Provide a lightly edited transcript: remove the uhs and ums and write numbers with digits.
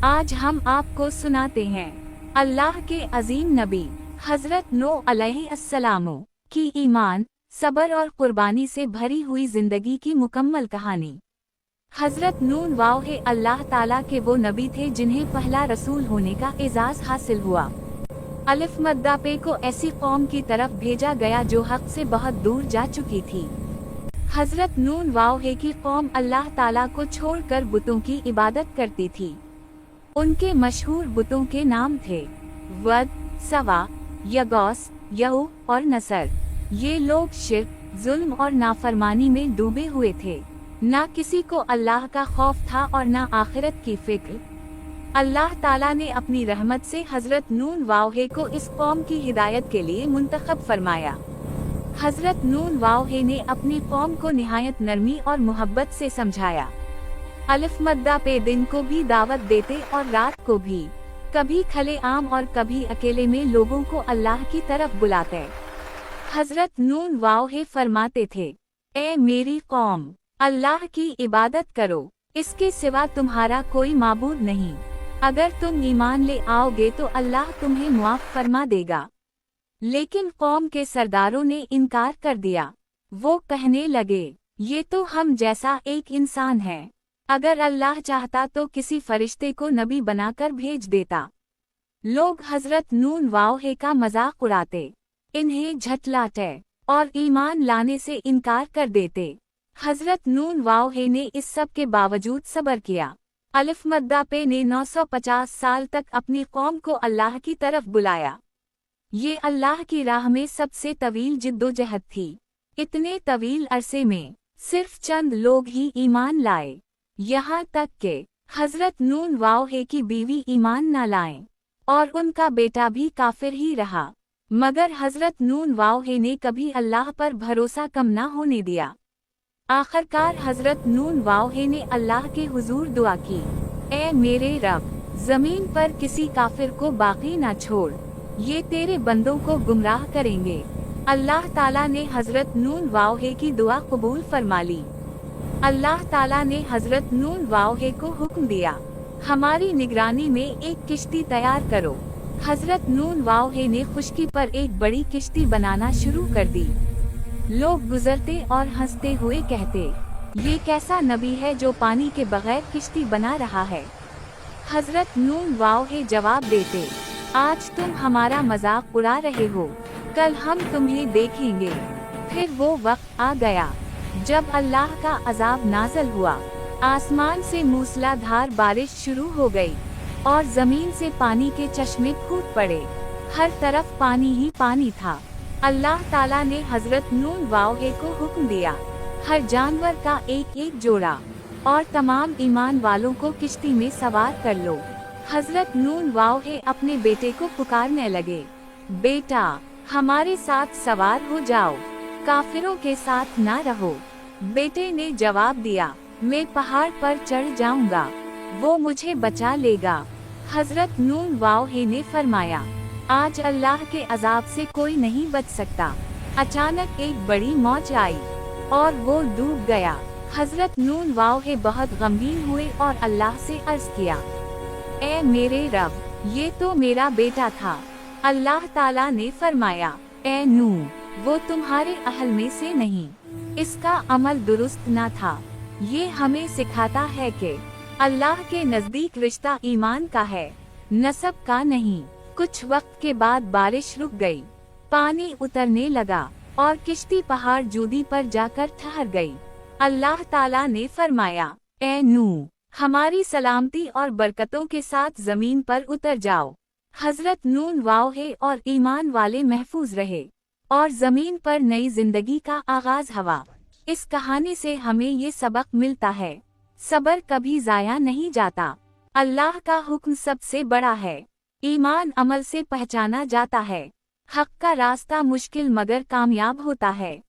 आज हम आपको सुनाते हैं अल्लाह के अजीम नबी हजरत नूह अलैहिस्सलाम की ईमान, सब्र और कुर्बानी से भरी हुई जिंदगी की मुकम्मल कहानी। हजरत नूह वाह अल्लाह ताला के वो नबी थे जिन्हें पहला रसूल होने का एजाज हासिल हुआ। अलिफ मद्दा पे को ऐसी कौम की तरफ भेजा गया जो हक से बहुत दूर जा चुकी थी। हजरत नूह वाह की कौम अल्लाह ताला को छोड़कर बुतों की इबादत करती थी। उनके मशहूर बुतों के नाम थे वद, सवा, यगौस, यहू और नसर। ये लोग शिर्क, जुल्म और नाफरमानी में डूबे हुए थे। ना किसी को अल्लाह का खौफ था और ना आखिरत की फिक्र। अल्लाह ताला ने अपनी रहमत से हजरत नूह वाह को इस कौम की हिदायत के लिए मुंतखब फरमाया। हजरत नूह वाह ने अपनी कौम को निहायत नरमी और मोहब्बत से समझाया। अलिफ मद्दा पे दिन को भी दावत देते और रात को भी, कभी खले आम और कभी अकेले में लोगों को अल्लाह की तरफ बुलाते। हजरत नूह वाह फरमाते थे, ए मेरी कौम, अल्लाह की इबादत करो, इसके सिवा तुम्हारा कोई माबूद नहीं। अगर तुम ईमान ले आओगे तो अल्लाह तुम्हें मुआफ फरमा देगा। लेकिन कौम के सरदारों ने इनकार कर दिया। वो कहने लगे, ये तो हम जैसा एक इंसान है। अगर अल्लाह चाहता तो किसी फरिश्ते को नबी बनाकर भेज देता। लोग हजरत नूह वाह का मजाक उड़ाते, इन्हें झटलाते और ईमान लाने से इनकार कर देते। हजरत नूह वाह ने इस सब के बावजूद सब्र किया। अलिफ मद्दा पे ने 950 साल तक अपनी कौम को अल्लाह की तरफ बुलाया। ये अल्लाह की राह में सबसे तवील जिद्दोजहद थी। इतने तवील अरसे में सिर्फ चंद लोग ही ईमान लाए। यहाँ तक के हजरत नूह वाह की बीवी ईमान न लाए और उनका बेटा भी काफिर ही रहा। मगर हजरत नूह वाह ने कभी अल्लाह पर भरोसा कम न होने दिया। आखिरकार हजरत नूह वाह ने अल्लाह के हुजूर दुआ की, ए मेरे रब, जमीन पर किसी काफिर को बाकी न छोड़, ये तेरे बंदों को गुमराह करेंगे। अल्लाह ताला ने हजरत नूह वाह की दुआ कबूल फरमा ली। अल्लाह ताला ने हजरत नूह वाह को हुक्म दिया, हमारी निगरानी में एक किश्ती तैयार करो। हजरत नूह वाह ने खुश्की पर एक बड़ी किश्ती बनाना शुरू कर दी। लोग गुजरते और हंसते हुए कहते, ये कैसा नबी है जो पानी के बगैर किश्ती बना रहा है। हजरत नूह वाह जवाब देते, आज तुम हमारा मजाक उड़ा रहे हो, कल हम तुम्हें देखेंगे। फिर वो वक्त आ गया जब अल्लाह का अजाब नाज़िल हुआ। आसमान से मूसलाधार बारिश शुरू हो गई और जमीन से पानी के चश्मे फूट पड़े। हर तरफ पानी ही पानी था। अल्लाह ताला ने हजरत नूह वाह को हुक्म दिया, हर जानवर का एक एक जोड़ा और तमाम ईमान वालों को किश्ती में सवार कर लो। हजरत नूह वाह अपने बेटे को पुकारने लगे, बेटा, हमारे साथ सवार हो जाओ, काफिरों के साथ ना रहो। बेटे ने जवाब दिया, मैं पहाड़ पर चढ़ जाऊंगा, वो मुझे बचा लेगा। हजरत नूह वाह ने फरमाया, आज अल्लाह के अजाब से कोई नहीं बच सकता। अचानक एक बड़ी मौज आई और वो डूब गया। हजरत नूह वाह बहुत गमगीन हुए और अल्लाह से अर्ज किया, ए मेरे रब, ये तो मेरा बेटा था। अल्लाह ताला ने फरमाया, ए नूह, वो तुम्हारे अहल में से नहीं, इसका अमल दुरुस्त न था। ये हमें सिखाता है कि अल्लाह के नजदीक रिश्ता ईमान का है, नसब का नहीं। कुछ वक्त के बाद बारिश रुक गई, पानी उतरने लगा और किश्ती पहाड़ जूदी पर जाकर ठहर गई। अल्लाह ताला ने फरमाया, ए नूह, हमारी सलामती और बरकतों के साथ जमीन पर उतर जाओ। हजरत नूह वाह और ईमान वाले महफूज रहे और जमीन पर नई जिंदगी का आगाज हुआ। इस कहानी से हमें ये सबक मिलता है, सब्र कभी जाया नहीं जाता। अल्लाह का हुक्म सबसे बड़ा है। ईमान अमल से पहचाना जाता है। हक का रास्ता मुश्किल मगर कामयाब होता है।